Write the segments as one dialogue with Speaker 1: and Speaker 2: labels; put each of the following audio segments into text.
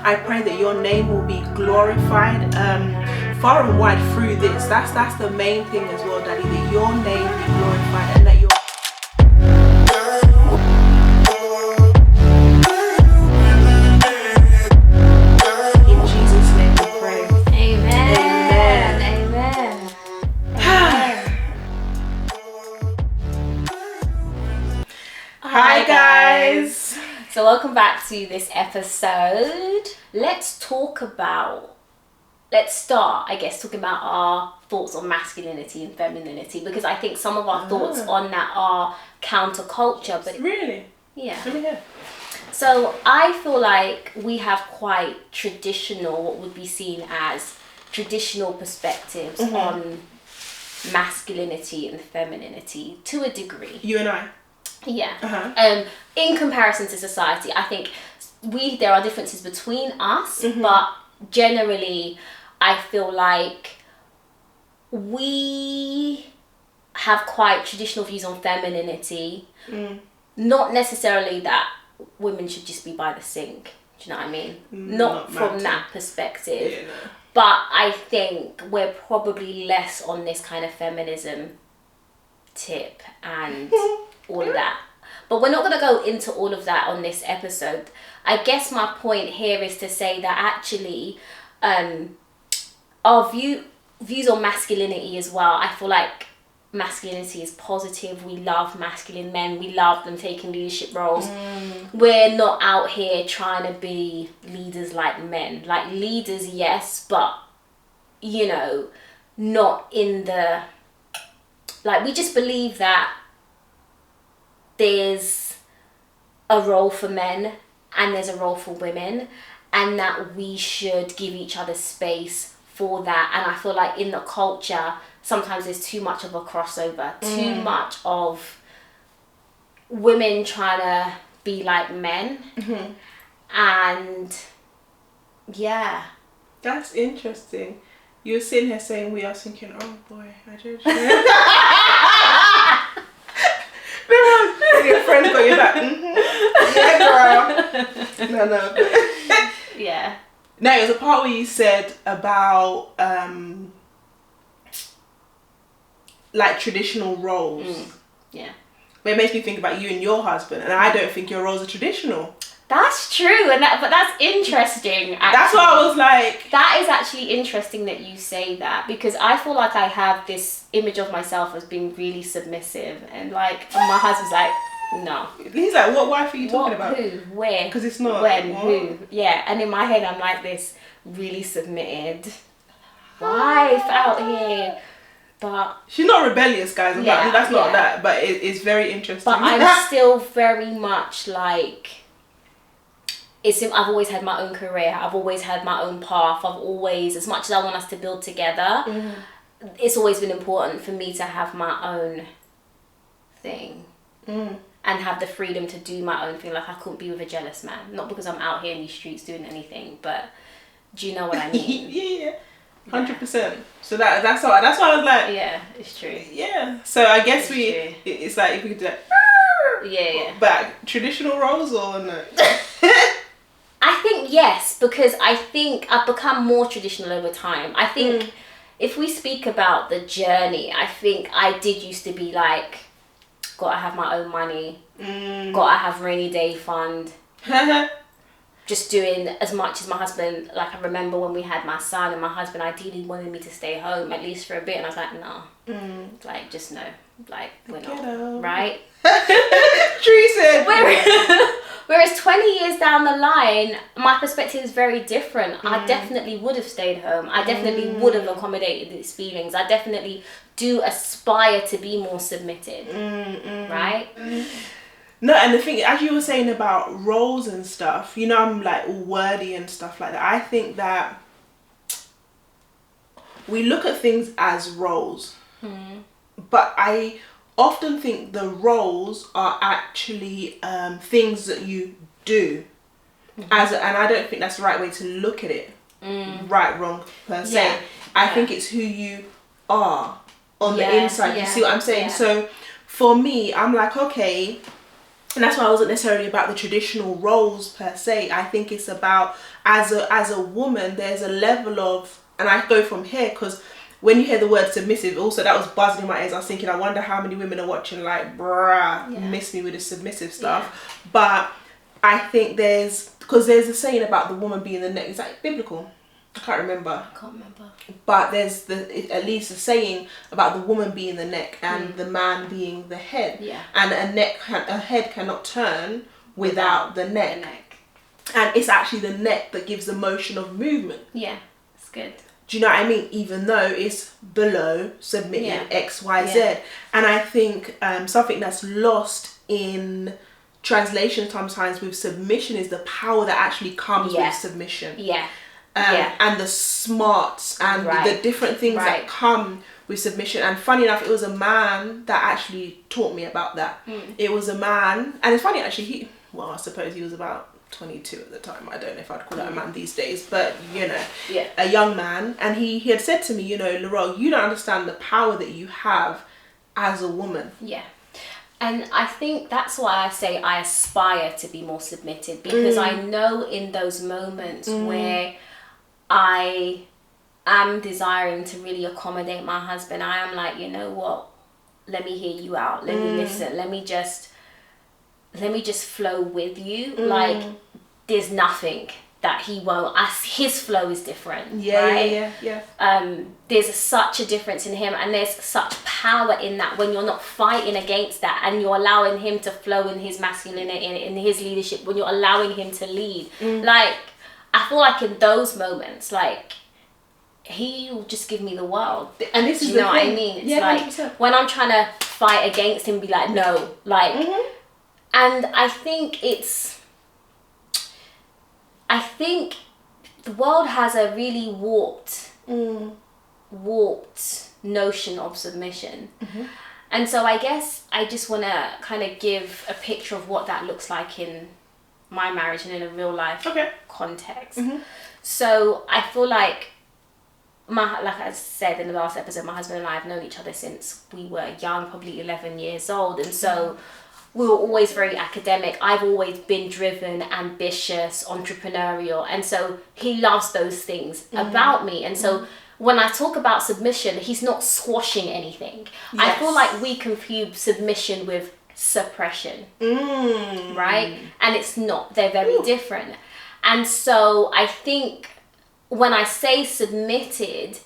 Speaker 1: I pray that your name will be glorified far and wide through this. That's the main thing as well, Daddy, that your name be glorified and that your in Jesus' name we pray.
Speaker 2: Amen. Amen.
Speaker 1: Hi guys.
Speaker 2: So welcome back to this episode. Let's start, I guess, talking about our thoughts on masculinity and femininity, because I think some of our thoughts on that are counterculture. But
Speaker 1: Really?
Speaker 2: yeah.
Speaker 1: Let me hear.
Speaker 2: So I feel like we have quite traditional, what would be seen as traditional perspectives on masculinity and femininity to a degree.
Speaker 1: You and I.
Speaker 2: Yeah. In comparison to society, I think there are differences between us, but generally, I feel like we have quite traditional views on femininity. Not necessarily that women should just be by the sink. Do you know what I mean? Not from that perspective.
Speaker 1: Yeah, no.
Speaker 2: But I think we're probably less on this kind of feminism tip and all of that. But we're not going to go into all of that on this episode. I guess my point here is to say that actually our views on masculinity as well, I feel like masculinity is positive. We love masculine men. We love them taking leadership roles. We're not out here trying to be leaders like men. Like leaders, yes, but you know, not in the, like, we just believe that there's a role for men and there's a role for women, and that we should give each other space for that. And I feel like in the culture sometimes there's too much of a crossover, too much of women trying to be like men. And yeah,
Speaker 1: That's interesting. You were sitting here saying we are thinking, oh boy, I judge. Your friends got your back. Yeah, girl. No.
Speaker 2: yeah.
Speaker 1: No, it was a part where you said about like traditional roles.
Speaker 2: Yeah.
Speaker 1: But it makes me think about you and your husband, and I don't think your roles are traditional.
Speaker 2: That's true, but that's interesting. Actually.
Speaker 1: That's why I was like,
Speaker 2: that is actually interesting that you say that, because I feel like I have this image of myself as being really submissive, and my husband's like, no.
Speaker 1: He's like, what wife are you talking about?
Speaker 2: Who? Where?
Speaker 1: Because it's not.
Speaker 2: When?
Speaker 1: What?
Speaker 2: Who? Yeah, and in my head I'm like this really submitted wife out here, but
Speaker 1: she's not rebellious, guys. That's not that, but it's very interesting.
Speaker 2: But I'm still very much like, I've always had my own career. I've always had my own path. I've always, as much as I want us to build together, it's always been important for me to have my own thing and have the freedom to do my own thing. Like, I couldn't be with a jealous man. Not because I'm out here in these streets doing anything, but do you know what I mean?
Speaker 1: Yeah. 100%. So that's why I was like,
Speaker 2: yeah, it's true.
Speaker 1: Yeah. So I guess
Speaker 2: It's
Speaker 1: it's like if we could do that.
Speaker 2: Yeah.
Speaker 1: But traditional roles or no?
Speaker 2: I think yes, because I think I've become more traditional over time. I think if we speak about the journey, I think I did used to be like, gotta have my own money, gotta have rainy day fund, just doing as much as my husband. Like, I remember when we had my son, and my husband ideally wanted me to stay home at least for a bit, and I was like, no, like, just no, like, we're not, right?
Speaker 1: Tree said.
Speaker 2: Whereas 20 years down the line, my perspective is very different. I definitely would have stayed home. I definitely would have accommodated these feelings. I definitely do aspire to be more submitted, right?
Speaker 1: No, and the thing, as you were saying about roles and stuff, you know, I'm like all wordy and stuff like that. I think that we look at things as roles, but I often think the roles are actually things that you do, and I don't think that's the right way to look at it. Right, wrong per se. I think it's who you are on the inside. You see what I'm saying? So for me, I'm like, okay, And that's why I wasn't necessarily about the traditional roles per se. I think it's about, as a woman, there's a level of, and I go from here because when you hear the word submissive, also that was buzzing in my ears. I was thinking, I wonder how many women are watching like, miss me with the submissive stuff. Yeah. But I think because there's a saying about the woman being the neck. Is that biblical? I can't remember. But there's at least a saying about the woman being the neck and the man being the head. Yeah. And a head cannot turn without the neck. And it's actually the neck that gives the motion of movement.
Speaker 2: Yeah, it's good.
Speaker 1: Do you know what I mean? Even though it's below submitting X, Y, Z. And I think something that's lost in translation sometimes with submission is the power that actually comes with submission. Yeah. And the smarts and the different things that come with submission. And funny enough, it was a man that actually taught me about that. It was a man, and it's funny actually, I suppose he was about 22 at the time. I don't know if I'd call that a man these days, but a young man. And he had said to me, Laurel, you don't understand the power that you have as a woman.
Speaker 2: Yeah. And I think that's why I say I aspire to be more submitted, because I know in those moments where I am desiring to really accommodate my husband, I am like, you know what, let me hear you out, let me listen, let me just flow with you. Like, there's nothing that he won't, his flow is different. Yeah. There's such a difference in him, and there's such power in that when you're not fighting against that and you're allowing him to flow in his masculinity, in his leadership, when you're allowing him to lead. Like, I feel like in those moments, like, he will just give me the world. And this is you know what I mean? It's like 100%. When I'm trying to fight against him, be like, no, like, and I think the world has a really warped notion of submission. And so I guess I just want to kind of give a picture of what that looks like in my marriage and in a real life context. So I feel like like I said in the last episode, my husband and I have known each other since we were young, probably 11 years old. And so we were always very academic. I've always been driven, ambitious, entrepreneurial. And so he loves those things about me. And so when I talk about submission, he's not squashing anything. I feel like we confuse submission with suppression, right? And it's not. They're very different. And so I think when I say submitted,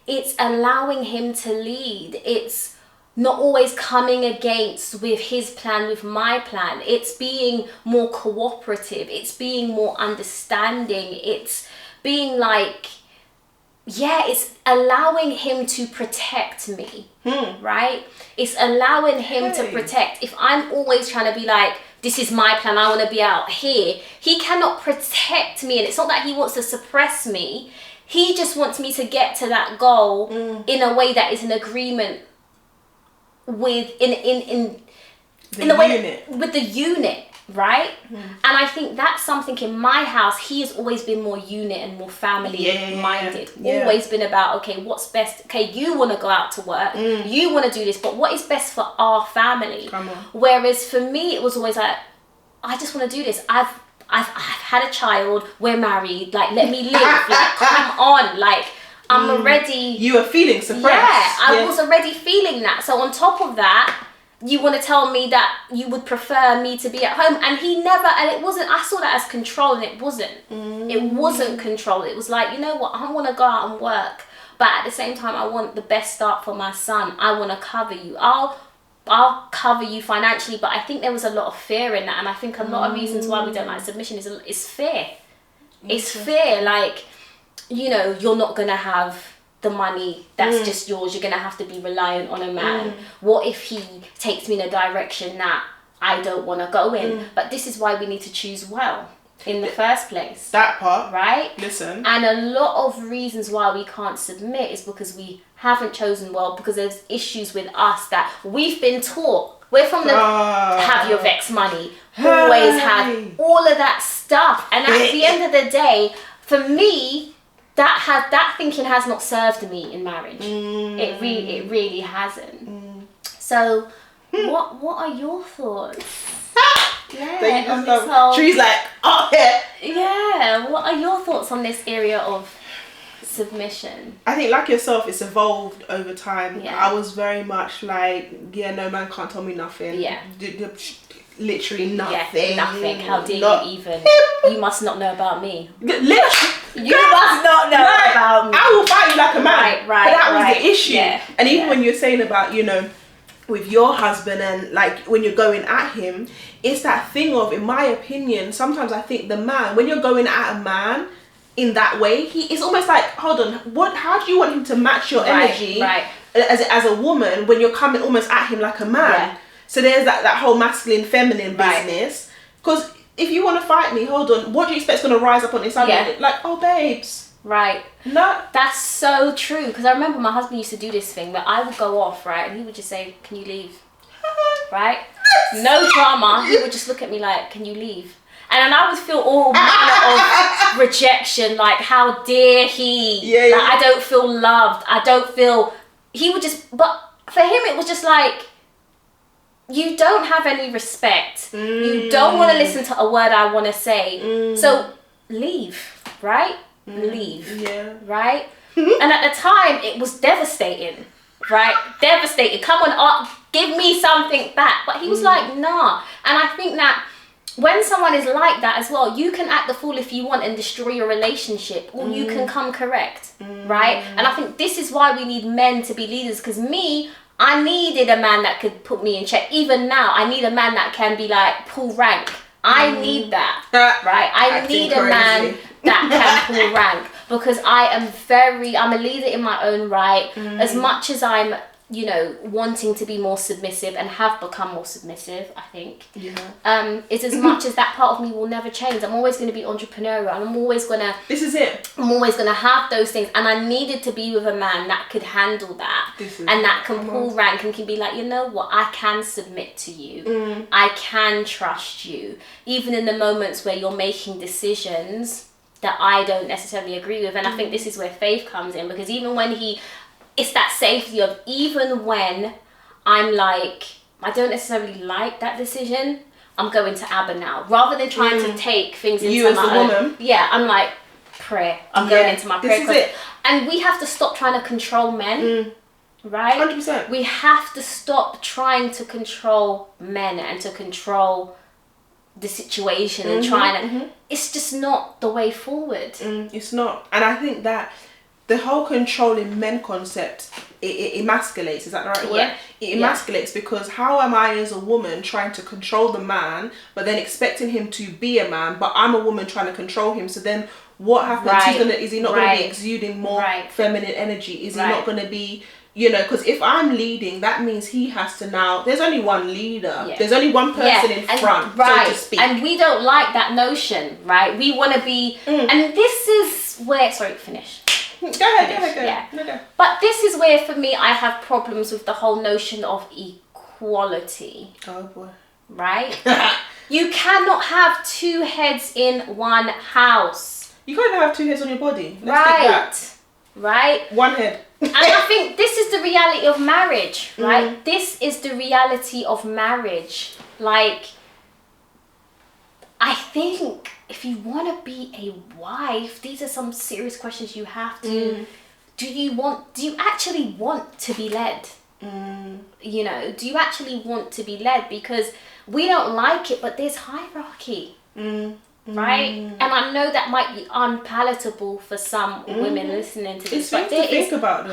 Speaker 2: it's allowing him to lead. It's not always coming against with his plan, with my plan. It's being more cooperative. It's being more understanding. It's being like, it's allowing him to protect me, right? It's allowing him to protect. If I'm always trying to be like, this is my plan, I want to be out here, he cannot protect me. And it's not that he wants to suppress me. He just wants me to get to that goal in a way that is in agreement with in the way with the unit, right? And I think that's something in my house. He has always been more unit and more family minded. Always been about, okay, what's best? Okay, you want to go out to work, you want to do this, but what is best for our family? Whereas for me, it was always like, I just want to do this. I've had a child. We're married. Like, let me live. Like, come on. Like, I'm already.
Speaker 1: You were feeling suppressed.
Speaker 2: Yeah, I was already feeling that. So on top of that, you want to tell me that you would prefer me to be at home, and he never. And it wasn't. I saw that as control, and it wasn't. It wasn't control. It was like, you know what? I want to go out and work, but at the same time, I want the best start for my son. I want to cover you. I'll cover you financially, but I think there was a lot of fear in that, and I think a lot of reasons why we don't like submission is fear. It's fear, like, you know, you're not gonna have the money that's just yours. You're gonna have to be reliant on a man. What if he takes me in a direction that I don't want to go in? But this is why we need to choose well in the first place.
Speaker 1: That part,
Speaker 2: right?
Speaker 1: Listen,
Speaker 2: and a lot of reasons why we can't submit is because we haven't chosen well, because there's issues with us that we've been taught. We're from the have your vex money, always have all of that stuff, and at the end of the day, for me, that thinking has not served me in marriage. It really hasn't. So what are your thoughts? Yeah,
Speaker 1: So you
Speaker 2: on
Speaker 1: just
Speaker 2: this
Speaker 1: love,
Speaker 2: whole...
Speaker 1: she's like, oh yeah.
Speaker 2: Yeah, what are your thoughts on this area of submission?
Speaker 1: I think, like yourself, it's evolved over time.
Speaker 2: Yeah.
Speaker 1: I was very much like, yeah, no man can't tell me nothing.
Speaker 2: Yeah.
Speaker 1: Literally nothing.
Speaker 2: Yeah, nothing. How dare you even? You must not know about me.
Speaker 1: Literally.
Speaker 2: You must not know about me.
Speaker 1: I will fight you like a man.
Speaker 2: Right,
Speaker 1: but that was the issue.
Speaker 2: Yeah,
Speaker 1: and even when you're saying about, with your husband and like when you're going at him, it's that thing of, in my opinion, sometimes I think the man, when you're going at a man in that way, it's almost like, hold on, how do you want him to match your energy as a woman when you're coming almost at him like a man?
Speaker 2: Yeah.
Speaker 1: So there's that whole masculine feminine business. Because if you want to fight me, hold on, what do you expect is going to rise up on the inside of it? Like, oh babes.
Speaker 2: Right.
Speaker 1: No.
Speaker 2: That's so true. Because I remember my husband used to do this thing where I would go off, right? And he would just say, can you leave? Right? No drama. He would just look at me like, can you leave? And then I would feel all manner of rejection. Like, how dare he?
Speaker 1: Yeah.
Speaker 2: Like, I don't feel loved. I don't feel... He would just... But for him, it was just like... You don't have any respect. You don't want to listen to a word I want to say. So leave, right? Leave. Yeah. Right? And at the time, it was devastating, right? Devastating. Come on, give me something back. But he was like, nah. And I think that when someone is like that as well, you can act the fool if you want and destroy your relationship, or you can come correct, right? And I think this is why we need men to be leaders, because I needed a man that could put me in check. Even now, I need a man that can be like, pull rank. I need that, right? I need a man that can pull rank, because I'm a leader in my own right. As much as I'm, wanting to be more submissive and have become more submissive, I think. Yeah. It's as much as that part of me will never change. I'm always going to be entrepreneurial, and I'm always going to...
Speaker 1: This is it.
Speaker 2: I'm always going to have those things, and I needed to be with a man that could handle that, and that can pull rank and can be like, you know what, I can submit to you. I can trust you. Even in the moments where you're making decisions that I don't necessarily agree with. And I think this is where faith comes in, because even when it's that safety of, even when I'm like, I don't necessarily like that decision, I'm going to Abba now. Rather than trying to take things into
Speaker 1: you as
Speaker 2: my
Speaker 1: the
Speaker 2: own,
Speaker 1: woman.
Speaker 2: Yeah, I'm like, prayer. I'm going into my prayer.
Speaker 1: This is it.
Speaker 2: And we have to stop trying to control men. Right?
Speaker 1: 100%.
Speaker 2: We have to stop trying to control men and to control the situation and trying to... It's just not the way forward.
Speaker 1: It's not. And I think that the whole controlling men concept, it emasculates. Is that the right word?
Speaker 2: Yeah.
Speaker 1: It emasculates, because how am I as a woman trying to control the man, but then expecting him to be a man, but I'm a woman trying to control him? So then what happens? Is he not going to be exuding more feminine energy? Is he not going to be... because if I'm leading, that means he has to now... There's only one leader. Yeah. There's only one person in front, so to speak.
Speaker 2: And we don't like that notion, right? We want to be... And this is where... Sorry, finish.
Speaker 1: Go ahead.
Speaker 2: Yeah.
Speaker 1: No.
Speaker 2: But this is where, for me, I have problems with the whole notion of equality.
Speaker 1: Oh, boy.
Speaker 2: Right? You cannot have two heads in one house.
Speaker 1: You can't have two heads on your body. Let's take that.
Speaker 2: Right?
Speaker 1: One head.
Speaker 2: And I think this is the reality of marriage, right? This is the reality of marriage. Like, I think if you want to be a wife, these are some serious questions you have to... Do you actually want to be led? Do you actually want to be led? Because we don't like it, but there's hierarchy. Right? And I know that might be unpalatable for some women listening to this, but there is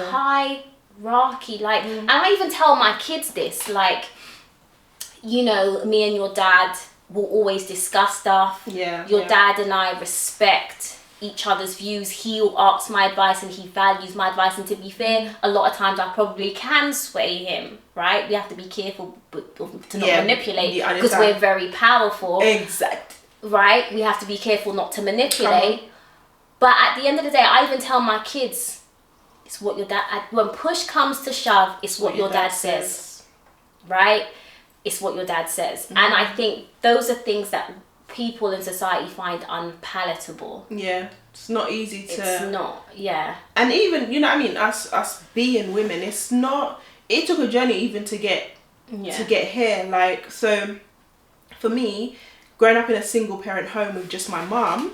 Speaker 2: hierarchy. Like, and I even tell my kids this, like, me and your dad will always discuss stuff. Your dad and I respect each other's views. He'll ask my advice and he values my advice, and to be fair, a lot of times I probably can sway him, right? We have to be careful to not manipulate, because we're very powerful.
Speaker 1: Exactly.
Speaker 2: Right? We have to be careful not to manipulate. But at the end of the day, I even tell my kids, it's what your dad... When push comes to shove, it's what your dad says. Right? It's what your dad says. And I think those are things that people in society find unpalatable.
Speaker 1: Yeah. It's not easy to...
Speaker 2: It's not, yeah.
Speaker 1: And even, us being women, it's not... It took a journey even to get here. Like, so... for me, growing up in a single parent home with just my mum,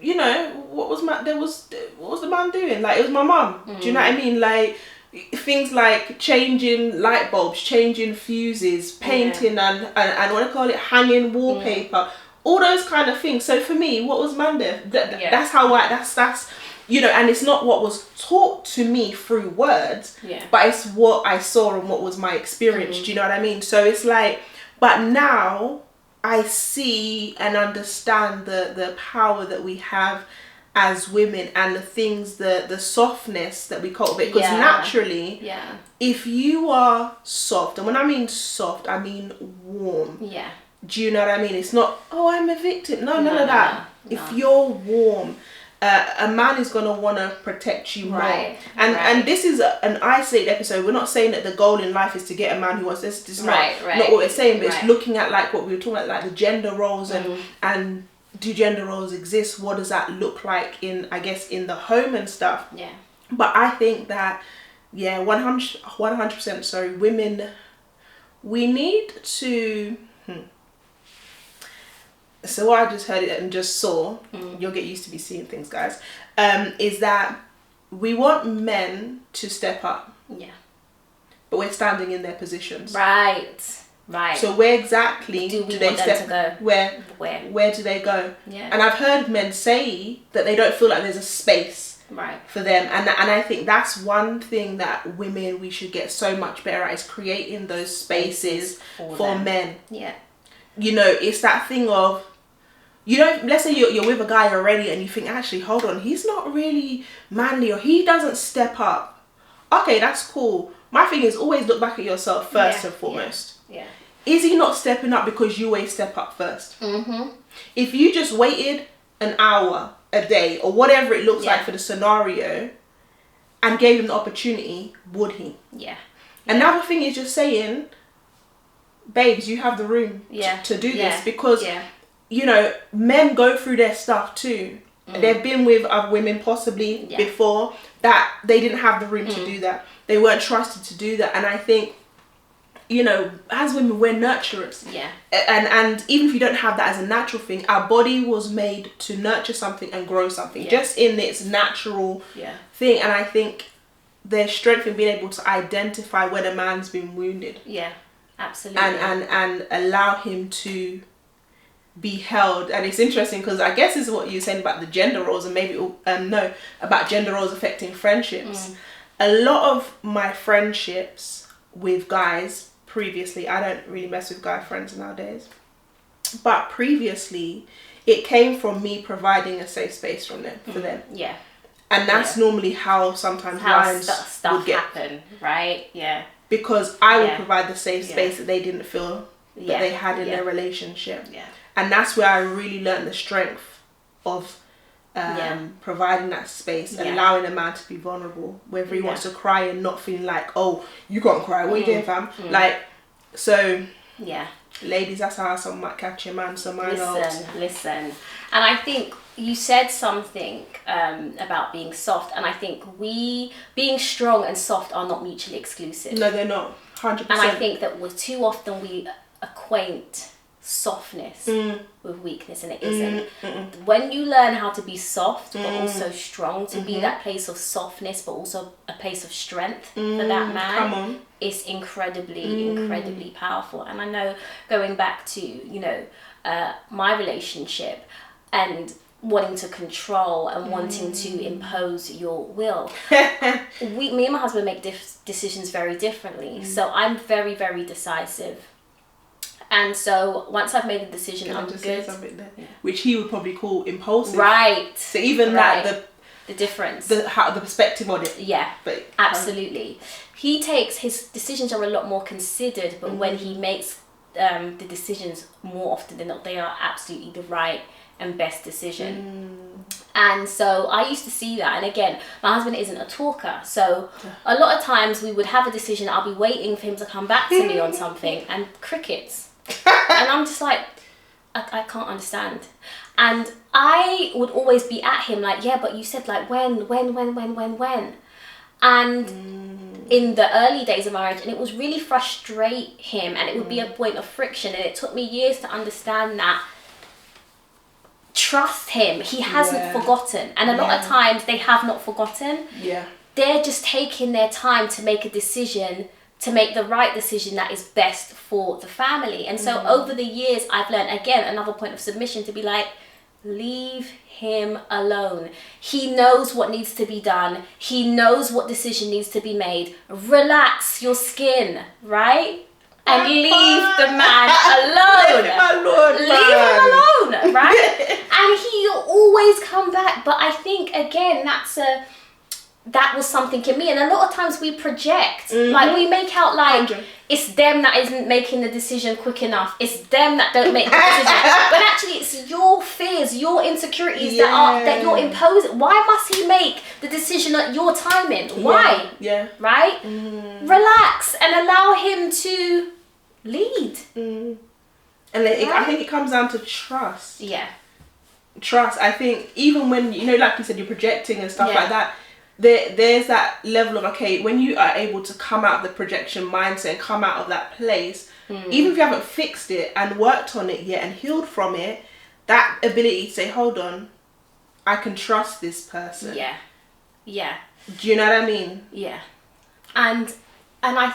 Speaker 1: you know, what was the man doing? Like, it was my mum. Do you know what I mean? Like, things like changing light bulbs, changing fuses, painting, and what do I call it, hanging wallpaper, all those kind of things. So for me, what was man doing? That's how that's you know, and it's not what was taught to me through words, but it's what I saw and what was my experience. Do you know what I mean? So it's like, but now I see and understand the power that we have as women, and the things, the softness that we cultivate. Because naturally, if you are soft, and when I mean soft, I mean warm. Yeah. Do you know what I mean? It's not, oh, I'm a victim. No, none of that. No. If you're warm, a man is gonna want to protect you more. And this is an isolated episode. We're not saying that the goal in life is to get a man who wants this. This is not what we're saying. But it's looking at like what we were talking about, like the gender roles and do gender roles exist? What does that look like in, I guess, in the home and stuff? Yeah. But I think that 100%. Sorry, women, we need to. So what I just heard it and just saw, you'll get used to me seeing things, guys, is that we want men to step up. Yeah. But we're standing in their positions. Right. So where exactly do they step? To go? Where do they go? Yeah. And I've heard men say that they don't feel like there's a space for them. And I think that's one thing that women, we should get so much better at, is creating those spaces for men. Yeah. You know, it's that thing of, you know, let's say you're with a guy already and you think, actually, hold on, he's not really manly, or he doesn't step up. Okay, that's cool. My thing is, always look back at yourself first and foremost. Yeah. Is he not stepping up because you always step up first? If you just waited an hour, a day, or whatever it looks like for the scenario, and gave him the opportunity, would he? Yeah. Another thing is just saying, babes, you have the room to do this, because you know, men go through their stuff too. They've been with other women possibly before that they didn't have the room to do that. They weren't trusted to do that. And I think, you know, as women, we're nurturers. Yeah. And even if you don't have that as a natural thing, our body was made to nurture something and grow something, just in its natural thing. And I think there's strength in being able to identify when a man's been wounded. Yeah. Absolutely. And allow him to be held. And it's interesting because I guess this is what you're saying about the gender roles, and maybe about gender roles affecting friendships. A lot of my friendships with guys previously, I don't really mess with guy friends nowadays, but previously it came from me providing a safe space for them. Yeah. And that's normally how sometimes lines
Speaker 2: stuff would happen, right? Yeah.
Speaker 1: Because I would provide the safe space that they didn't feel that they had in their relationship. Yeah. And that's where I really learned the strength of providing that space, allowing a man to be vulnerable, whether he wants to cry and not feeling like, oh, you can't cry, what are you doing, fam? Like, so, ladies, that's how someone might catch a man, so
Speaker 2: listen. And I think you said something about being soft, and I think being strong and soft are not mutually exclusive.
Speaker 1: No, they're not. 100%.
Speaker 2: And I think that too often we acquaint softness with weakness, and it isn't. When you learn how to be soft but also strong, to be that place of softness but also a place of strength for that man, it's incredibly powerful. And I know, going back to, you know, my relationship and wanting to control and wanting to impose your will, me and my husband make decisions very differently. So I'm very decisive. And so once I've made a decision, I'm good.
Speaker 1: Say something there? Yeah. Which he would probably call impulsive.
Speaker 2: Right.
Speaker 1: So even that,
Speaker 2: the difference.
Speaker 1: The perspective on it.
Speaker 2: Yeah, but absolutely. His decisions are a lot more considered, but when he makes the decisions, more often than not, they are absolutely the right and best decision. And so I used to see that. And again, my husband isn't a talker, so a lot of times we would have a decision, I'll be waiting for him to come back to me on something, and crickets. And I'm just like, I can't understand. And I would always be at him like, yeah, but you said like when. And in the early days of marriage, and it was really frustrate him, and it would be a point of friction, and it took me years to understand that. Trust him, he hasn't forgotten, and a lot of times they have not forgotten. They're just taking their time to make a decision, to make the right decision that is best for the family. And so over the years I've learned, again, another point of submission, to be like, leave him alone. He knows what needs to be done. He knows what decision needs to be made. Relax your skin, right? And leave the man alone. Leave him alone, right? And he'll always come back. But I think, again, that was something in me. And a lot of times we project. Like, we make out like it's them that isn't making the decision quick enough. It's them that don't make the decision. But actually, it's your fears, your insecurities that you're imposing. Why must he make the decision at your timing? Why? Right? Relax and allow him to lead.
Speaker 1: And I think it comes down to trust. Trust. I think even when, you know, like you said, you're projecting and stuff like that, there's that level of, okay, when you are able to come out of the projection mindset and come out of that place, even if you haven't fixed it and worked on it yet and healed from it, that ability to say, hold on, I can trust this person. Do you know what I mean?
Speaker 2: And I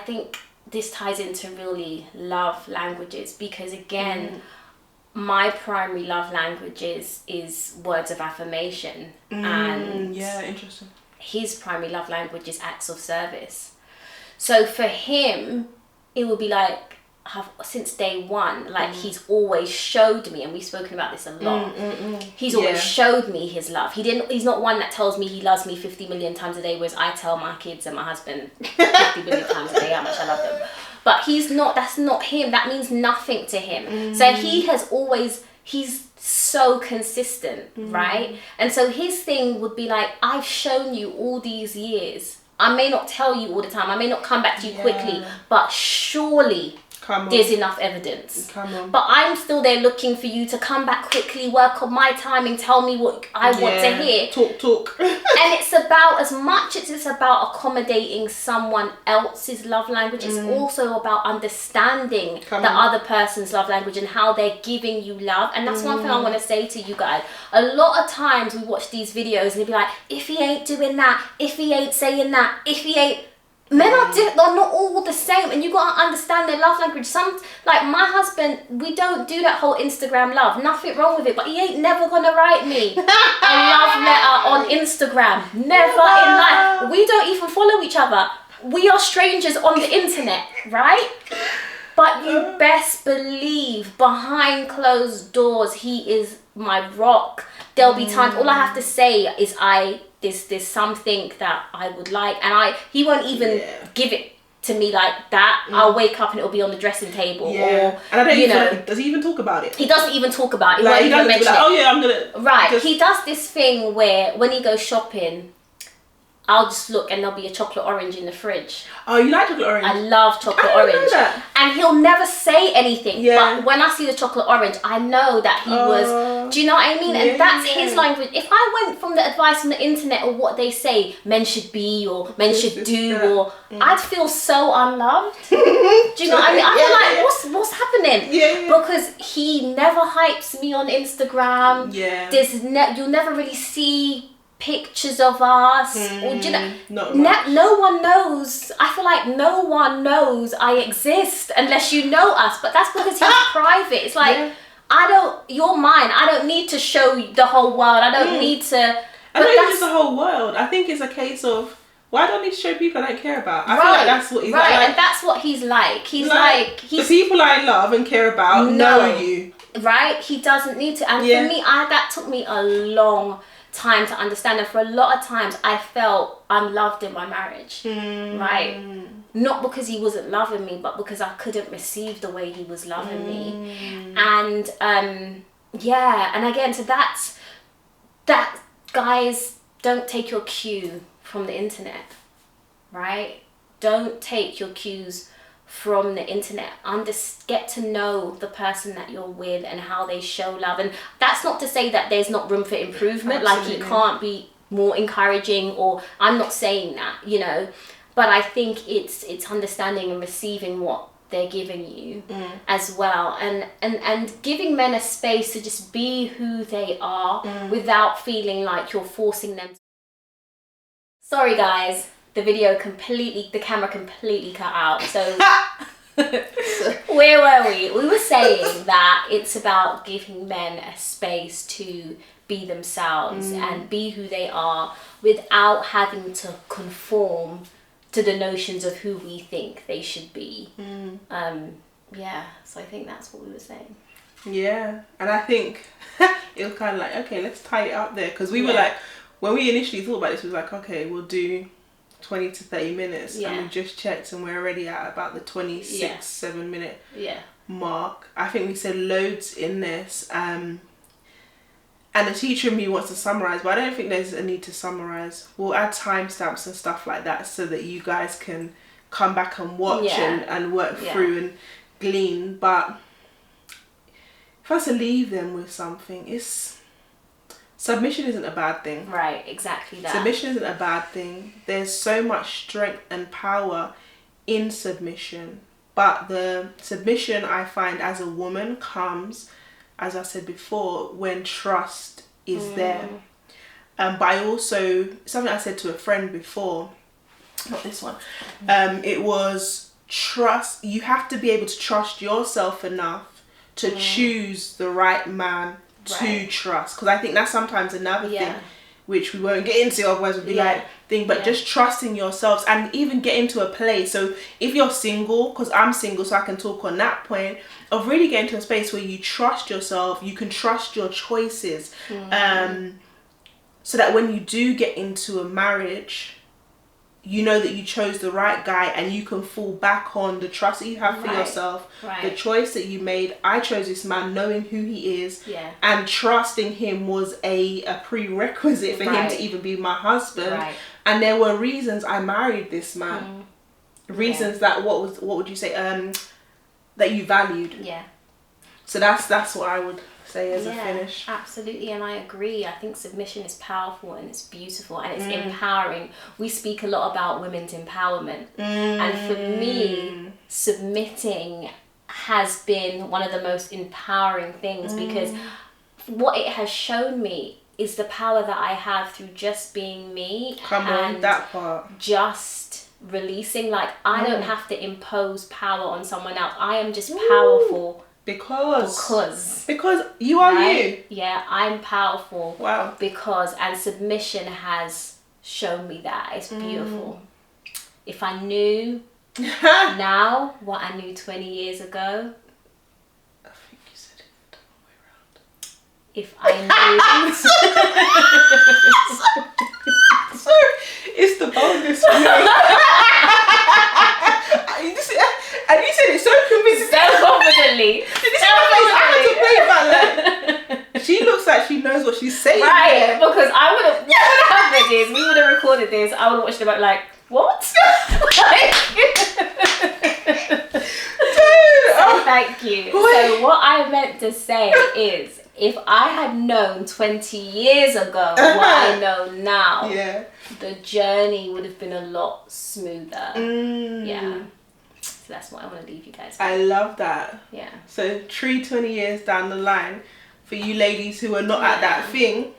Speaker 2: think this ties into really love languages, because again, my primary love language is words of affirmation, and
Speaker 1: interesting.
Speaker 2: his primary love language is acts of service. So for him, it would be like, since day one, like he's always showed me, and we've spoken about this a lot, he's always showed me his love. He's not one that tells me he loves me 50 million times a day, whereas I tell my kids and my husband 50 million times a day how much I love them. But that's not him. That means nothing to him. So he's so consistent, right? And so his thing would be like, I've shown you all these years. I may not tell you all the time. I may not come back to you quickly, but surely there's enough evidence. But I'm still there looking for you to come back quickly, work on my timing, tell me what I want to hear.
Speaker 1: Talk.
Speaker 2: And it's about, as much as it's about accommodating someone else's love language, it's also about understanding the other person's love language and how they're giving you love. And that's one thing I want to say to you guys. A lot of times we watch these videos and they'll be like, if he ain't doing that, if he ain't saying that, if he ain't... Men are they're not all the same, and you gotta understand their love language. Some, like my husband, we don't do that whole Instagram love. Nothing wrong with it, but he ain't never gonna write me a love letter on Instagram. Never in life. We don't even follow each other. We are strangers on the internet, right? But you best believe, behind closed doors, he is my rock. There'll be times, all I have to say is there's something that I would like, and he won't even give it to me like that. I'll wake up and it'll be on the dressing table, or
Speaker 1: and I don't even know, does he even talk about it?
Speaker 2: He doesn't even talk about it.
Speaker 1: Like,
Speaker 2: he won't even mention it.
Speaker 1: Oh yeah, I'm gonna.
Speaker 2: Right. He does this thing where when he goes shopping, I'll just look and there'll be a chocolate orange in the fridge.
Speaker 1: Oh, you like chocolate orange?
Speaker 2: I love chocolate orange. Know that. And he'll never say anything. But when I see the chocolate orange, I know that he was... Do you know what I mean? And that's his language. If I went from the advice on the internet or what they say, men should be or men should do, or I'd feel so unloved. Do you know what I mean? I'd be like, what's happening? Because he never hypes me on Instagram. You'll never really see pictures of us, or do you know, no one knows. I feel like no one knows I exist unless you know us, but that's because he's private. It's like, you're mine. I don't need to show the whole world. I don't need to.
Speaker 1: I don't think it's the whole world. I think it's a case of, why don't I need to show people I don't care about? I feel like that's what he's like.
Speaker 2: And that's what he's like. He's the
Speaker 1: people I love and care about know you.
Speaker 2: Right? He doesn't need to. And for me, that took me a long time to understand, and for a lot of times I felt unloved in my marriage, right? Not because he wasn't loving me, but because I couldn't receive the way he was loving me. And and again, so that guys, don't take your cue from the internet, right? Don't take your cues from the internet. Get to know the person that you're with and how they show love. And that's not to say that there's not room for improvement. Absolutely. Like, he can't be more encouraging, or I'm not saying that, you know, but I think it's understanding and receiving what they're giving you as well, and giving men a space to just be who they are without feeling like you're forcing them. Sorry guys, the camera completely cut out, so where were we? We were saying that it's about giving men a space to be themselves and be who they are without having to conform to the notions of who we think they should be. So I think that's what we were saying. Yeah,
Speaker 1: and I think it was kind of like, okay, let's tie it up there, because we were like, when we initially thought about this, we was like, okay, we'll do 20 to 30 minutes, and we just checked and we're already at about the 7 minute mark. I think we said loads in this, and the teacher in me wants to summarize, but I don't think there's a need to summarize. We'll add timestamps and stuff like that so that you guys can come back and watch and work through and glean. But if I was to leave them with something, submission isn't a bad thing.
Speaker 2: Right, exactly that.
Speaker 1: Submission isn't a bad thing. There's so much strength and power in submission. But the submission, I find, as a woman comes, as I said before, when trust is there. But I also, something I said to a friend before, not this one, it was trust. You have to be able to trust yourself enough to choose the right man to trust. Because I think that's sometimes another thing, which we won't get into, otherwise we'll be like thing, but just trusting yourselves, and even getting to a place. So if you're single, because I'm single, so I can talk on that point, of really getting to a space where you trust yourself, you can trust your choices, so that when you do get into a marriage, you know that you chose the right guy, and you can fall back on the trust that you have for yourself, the choice that you made. I chose this man knowing who he is, and trusting him was a prerequisite for him to even be my husband. And there were reasons I married this man, reasons that what would you say, that you valued. So that's what I would say as a finish.
Speaker 2: Absolutely, and I agree. I think submission is powerful and it's beautiful and it's empowering. We speak a lot about women's empowerment, and for me, submitting has been one of the most empowering things, because what it has shown me is the power that I have through just being me.
Speaker 1: Come on, that part.
Speaker 2: Just releasing, like, I don't have to impose power on someone else. I am just powerful. Because
Speaker 1: you are you.
Speaker 2: Yeah, I'm powerful.
Speaker 1: Wow.
Speaker 2: And submission has shown me that. It's beautiful. If I knew now what I knew 20 years ago.
Speaker 1: I think you said it the wrong way around.
Speaker 2: If I knew.
Speaker 1: Sorry, it's the boldest way. And you said it so convincing.
Speaker 2: So confidently.
Speaker 1: She looks like she knows what she's saying.
Speaker 2: Right, because what would have happened is, we would have recorded this, I would have watched it about like, what? Thank you. So what I meant to say is, if I had known 20 years ago what I know now, the journey would have been a lot smoother. So that's what I want to leave you guys with.
Speaker 1: I love that.
Speaker 2: Yeah.
Speaker 1: So 20 years down the line, for you ladies who are not at that thing,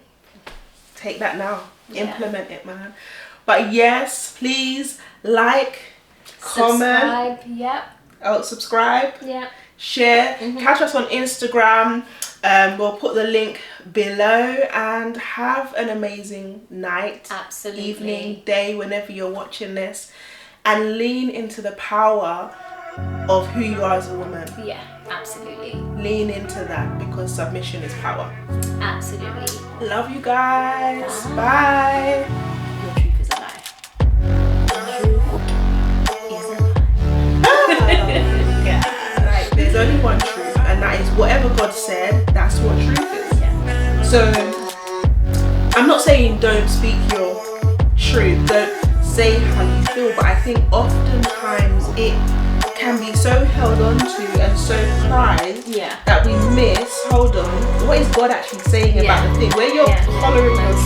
Speaker 1: take that now. Implement it, man. But yes, please like, comment. Subscribe. Share. Catch us on Instagram. We'll put the link below, and have an amazing night, evening, day, whenever you're watching this. And lean into the power of who you are as a woman.
Speaker 2: Yeah, absolutely.
Speaker 1: Lean into that, because submission is power.
Speaker 2: Absolutely.
Speaker 1: Love you guys. Bye.
Speaker 2: Your truth is a lie.
Speaker 1: Like, there's only one truth, and that is whatever God said, that's what truth is.
Speaker 2: Yeah.
Speaker 1: So, I'm not saying don't speak your truth, don't say how you feel, but I think oftentimes it can be so held on to and so prized that we miss, hold on, what is God actually saying about the thing? Where you're following your